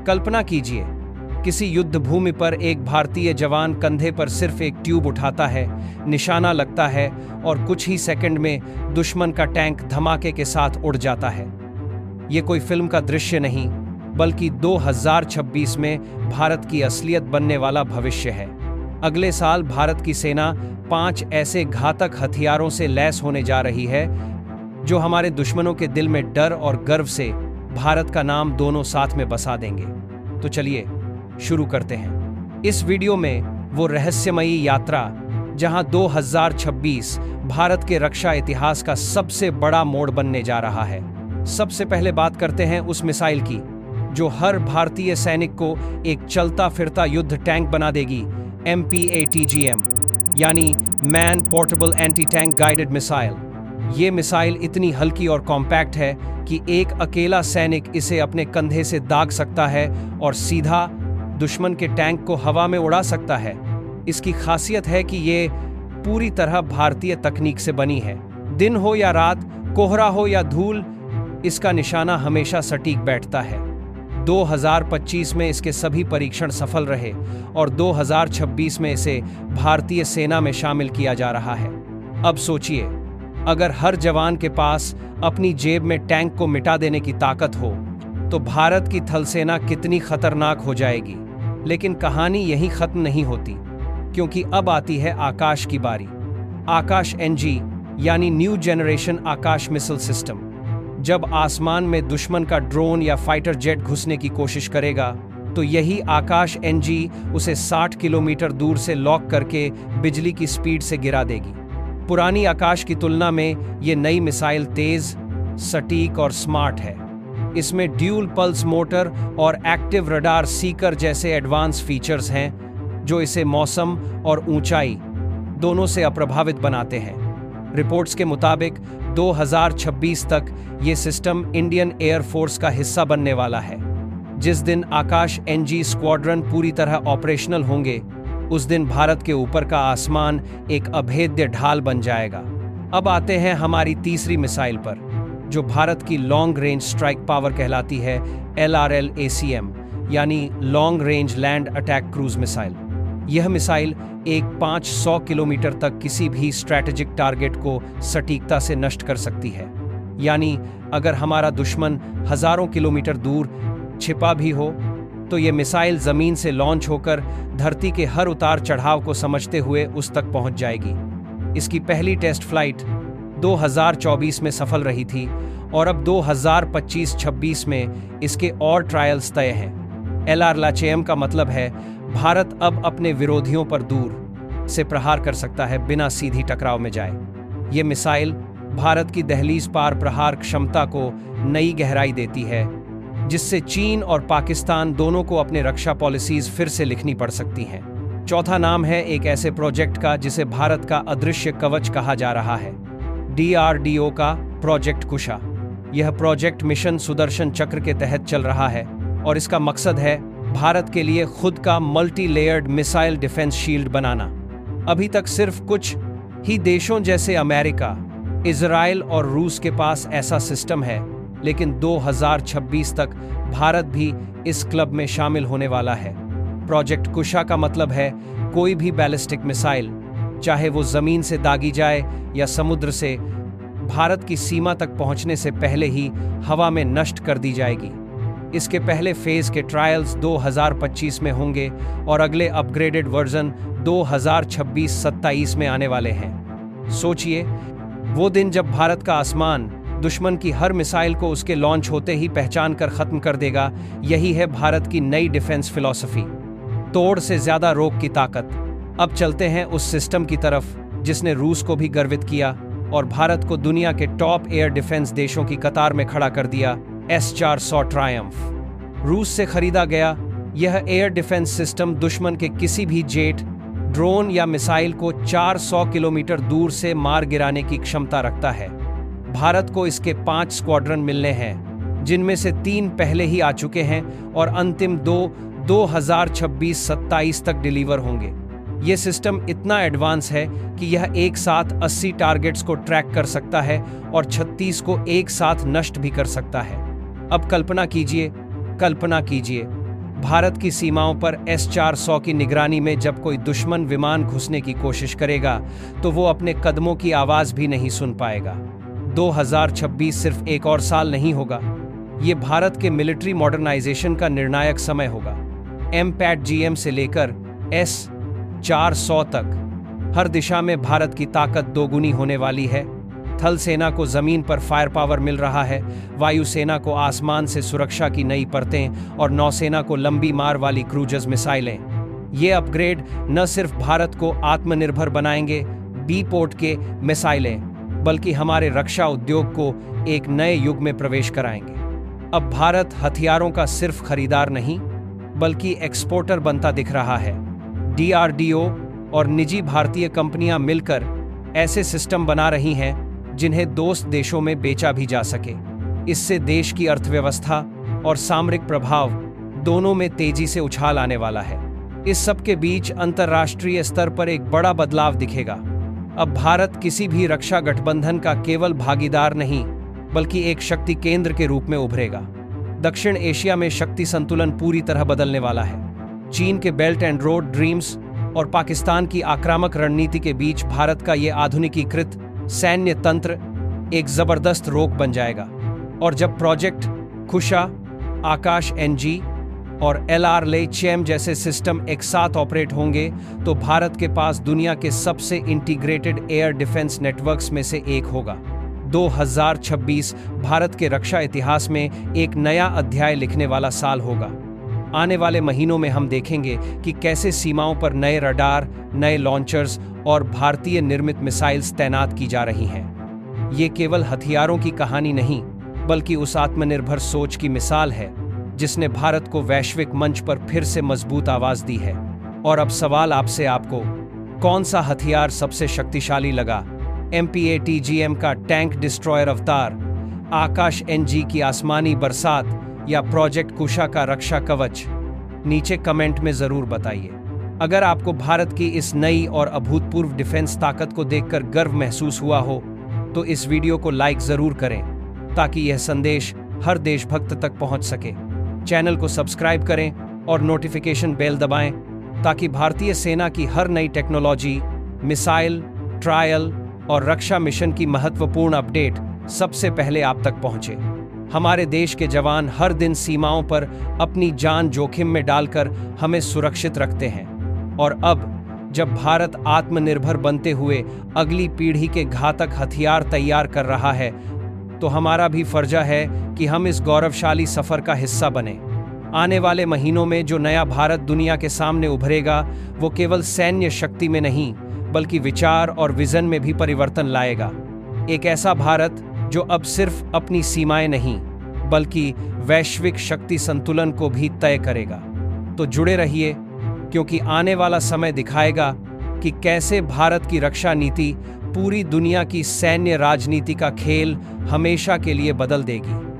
कल्पना कीजिए, किसी युद्ध भूमि पर एक भारतीय जवान कंधे पर सिर्फ एक ट्यूब उठाता है, निशाना लगता है और कुछ ही सेकंड में दुश्मन का टैंक धमाके के साथ उड़ जाता है। ये कोई फिल्म का दृश्य नहीं, बल्कि 2026 में भारत की असलियत बनने वाला भविष्य है। अगले साल भारत की सेना 5 ऐसे घातक हथियारों से लैस होने जा रही है जो हमारे दुश्मनों के दिल में डर और गर्व से भारत का नाम दोनों साथ में बसा देंगे। तो चलिए शुरू करते हैं इस वीडियो में वो रहस्यमयी यात्रा जहां 2026 भारत के रक्षा इतिहास का सबसे बड़ा मोड़ बनने जा रहा है। सबसे पहले बात करते हैं उस मिसाइल की जो हर भारतीय सैनिक को एक चलता फिरता युद्ध टैंक बना देगी, MPATGM यानी man portable anti tank guided missile. ये मिसाइल इतनी हल्की और कॉम्पैक्ट है कि एक अकेला सैनिक इसे अपने कंधे से दाग सकता है और सीधा दुश्मन के टैंक को हवा में उड़ा सकता है। इसकी खासियत है कि ये पूरी तरह भारतीय तकनीक से बनी है। दिन हो या रात, कोहरा हो या धूल, इसका निशाना हमेशा सटीक बैठता है। 2025 में इसके सभी परीक्षण सफल रहे और 2026 में इसे भारतीय सेना में शामिल किया जा रहा है। अब सोचिए, अगर हर जवान के पास अपनी जेब में टैंक को मिटा देने की ताकत हो तो भारत की थल सेना कितनी खतरनाक हो जाएगी। लेकिन कहानी यहीं खत्म नहीं होती, क्योंकि अब आती है आकाश की बारी। आकाश NG यानी न्यू जनरेशन आकाश मिसाइल सिस्टम। जब आसमान में दुश्मन का ड्रोन या फाइटर जेट घुसने की कोशिश करेगा तो यही आकाश NG उसे 60 किलोमीटर दूर से लॉक करके बिजली की स्पीड से गिरा देगी। पुरानी आकाश की तुलना में ये नई मिसाइल तेज, सटीक और स्मार्ट है। इसमें ड्यूल पल्स मोटर और एक्टिव रडार सीकर जैसे एडवांस फीचर्स हैं जो इसे मौसम और ऊंचाई दोनों से अप्रभावित बनाते हैं। रिपोर्ट्स के मुताबिक 2026 तक ये सिस्टम इंडियन एयर फोर्स का हिस्सा बनने वाला है। जिस दिन आकाश NG स्क्वाड्रन पूरी तरह ऑपरेशनल होंगे, उस दिन भारत के ऊपर का आसमान एक अभेद्य ढाल बन जाएगा। अब आते हैं हमारी तीसरी मिसाइल पर, जो भारत की लॉन्ग रेंज स्ट्राइक पावर कहलाती है, LRL-ACM यानी long range land attack cruise missile. यह मिसाइल एक 500 किलोमीटर तक किसी भी स्ट्रैटेजिक टारगेट को सटीकता से नष्ट कर सकती है। यानी अगर हमारा दुश्मन हजारों किलोमीटर दूर छिपा भी हो तो ये मिसाइल जमीन से लॉन्च होकर धरती के हर उतार चढ़ाव को समझते हुए उस तक पहुंच जाएगी। इसकी पहली टेस्ट फ्लाइट 2024 में सफल रही थी और अब 2025-26 में इसके और ट्रायल्स तय हैं। LRL-ACM का मतलब है भारत अब अपने विरोधियों पर दूर से प्रहार कर सकता है बिना सीधी टकराव में जाए। ये मिसाइल भारत की दहलीज पार प्रहार क्षमता को नई गहराई देती है, जिससे चीन और पाकिस्तान दोनों को अपने रक्षा पॉलिसीज फिर से लिखनी पड़ सकती हैं। चौथा नाम है एक ऐसे प्रोजेक्ट का जिसे भारत का अदृश्य कवच कहा जा रहा है, DRDO का प्रोजेक्ट कुशा। यह प्रोजेक्ट मिशन सुदर्शन चक्र के तहत चल रहा है और इसका मकसद है भारत के लिए खुद का multi layered missile defence shield बनाना। अभी तक सिर्फ कुछ ही देशों जैसे अमेरिका, इजराइल और रूस के पास ऐसा सिस्टम है, लेकिन 2026 तक भारत भी इस क्लब में शामिल होने वाला है। प्रोजेक्ट कुशा का मतलब है कोई भी बैलिस्टिक मिसाइल, चाहे वो जमीन से दागी जाए या समुद्र से, भारत की सीमा तक पहुंचने से पहले ही हवा में नष्ट कर दी जाएगी। इसके पहले फेज के ट्रायल्स 2025 में होंगे और अगले अपग्रेडेड वर्जन 2026-27 में आने वाले हैं। सोचिए, वो दिन जब भारत का आसमान दुश्मन की हर मिसाइल को उसके लॉन्च होते ही पहचान कर खत्म कर देगा। यही है भारत की नई डिफेंस फिलॉसफी, तोड़ से ज्यादा रोक की ताकत। अब चलते हैं उस सिस्टम की तरफ जिसने रूस को भी गर्वित किया और भारत को दुनिया के टॉप एयर डिफेंस देशों की कतार में खड़ा कर दिया, S-400 ट्रायम्फ। रूस से खरीदा गया यह एयर डिफेंस सिस्टम दुश्मन के किसी भी जेट, ड्रोन या मिसाइल को 400 किलोमीटर दूर से मार गिराने की क्षमता रखता है। भारत को इसके 5 स्क्वाड्रन मिलने हैं, जिनमें से 3 पहले ही आ चुके हैं और अंतिम 2 2026-27 तक डिलीवर होंगे। ये सिस्टम इतना एडवांस है कि यह एक साथ 80 टारगेट्स को ट्रैक कर सकता है और 36 को एक साथ नष्ट भी कर सकता है। अब कल्पना कीजिए भारत की सीमाओं पर S-400 की निगरानी में जब कोई दुश्मन विमान घुसने की कोशिश करेगा तो वो अपने कदमों की आवाज भी नहीं सुन पाएगा। 2026 सिर्फ एक और साल नहीं होगा, ये भारत के मिलिट्री मॉडर्नाइजेशन का निर्णायक समय होगा। MPAT-GM से लेकर S-400 तक हर दिशा में भारत की ताकत दोगुनी होने वाली है। थल सेना को जमीन पर फायर पावर मिल रहा है, वायुसेना को आसमान से सुरक्षा की नई परतें और नौसेना को लंबी मार वाली क्रूजर्स मिसाइलें। ये अपग्रेड न सिर्फ भारत को आत्मनिर्भर बनाएंगे B-पोर्ट के मिसाइलें, बल्कि हमारे रक्षा उद्योग को एक नए युग में प्रवेश कराएंगे। अब भारत हथियारों का सिर्फ खरीदार नहीं बल्कि एक्सपोर्टर बनता दिख रहा है। DRDO और निजी भारतीय कंपनियां मिलकर ऐसे सिस्टम बना रही हैं जिन्हें दोस्त देशों में बेचा भी जा सके। इससे देश की अर्थव्यवस्था और सामरिक प्रभाव दोनों में तेजी से उछाल आने वाला है। इस सब के बीच अंतर्राष्ट्रीय स्तर पर एक बड़ा बदलाव दिखेगा। अब भारत किसी भी रक्षा गठबंधन का केवल भागीदार नहीं बल्कि एक शक्ति केंद्र के रूप में उभरेगा। दक्षिण एशिया में शक्ति संतुलन पूरी तरह बदलने वाला है। चीन के बेल्ट एंड रोड ड्रीम्स और पाकिस्तान की आक्रामक रणनीति के बीच भारत का यह आधुनिकीकृत सैन्य तंत्र एक जबरदस्त रोक बन जाएगा। और जब प्रोजेक्ट कुशा, आकाश NG और LRLAM जैसे सिस्टम एक साथ ऑपरेट होंगे तो भारत के पास दुनिया के सबसे इंटीग्रेटेड एयर डिफेंस नेटवर्क्स में से एक होगा। 2026 भारत के रक्षा इतिहास में एक नया अध्याय लिखने वाला साल होगा। आने वाले महीनों में हम देखेंगे कि कैसे सीमाओं पर नए रडार, नए लॉन्चर्स और भारतीय निर्मित मिसाइल्स तैनात की जा रही हैं। ये केवल हथियारों की कहानी नहीं बल्कि उस आत्मनिर्भर सोच की मिसाल है जिसने भारत को वैश्विक मंच पर फिर से मजबूत आवाज दी है। और अब सवाल आपसे, आपको कौन सा हथियार सबसे शक्तिशाली लगा? MPAT-GM का टैंक डिस्ट्रॉयर अवतार, आकाश NG की आसमानी बरसात या प्रोजेक्ट कुशा का रक्षा कवच? नीचे कमेंट में जरूर बताइए। अगर आपको भारत की इस नई और अभूतपूर्व डिफेंस ताकत को देखकर गर्व महसूस हुआ हो तो इस वीडियो को लाइक जरूर करें ताकि यह संदेश हर देशभक्त तक पहुंच सके। चैनल को सब्सक्राइब करें और नोटिफिकेशन बेल दबाएं ताकि भारतीय सेना की हर नई टेक्नोलॉजी, मिसाइल, ट्रायल और रक्षा मिशन की महत्वपूर्ण अपडेट सबसे पहले आप तक पहुंचे। हमारे देश के जवान हर दिन सीमाओं पर अपनी जान जोखिम में डालकर हमें सुरक्षित रखते हैं। और अब जब भारत आत्मनिर्भर बनते हुए अगली पीढ़ी के घातक हथियार तैयार कर रहा है तो हमारा भी फर्ज है कि हम इस गौरवशाली सफर का हिस्सा बने। आने वाले महीनों में जो नया भारत दुनिया के सामने उभरेगा वो केवल सैन्य शक्ति में नहीं बल्कि विचार और विजन में भी परिवर्तन लाएगा। एक ऐसा भारत जो अब सिर्फ अपनी सीमाएं नहीं बल्कि वैश्विक शक्ति संतुलन को भी तय करेगा। तो जुड़े रहिए क्योंकि आने वाला समय दिखाएगा कि कैसे भारत की रक्षा नीति पूरी दुनिया की सैन्य राजनीति का खेल हमेशा के लिए बदल देगी।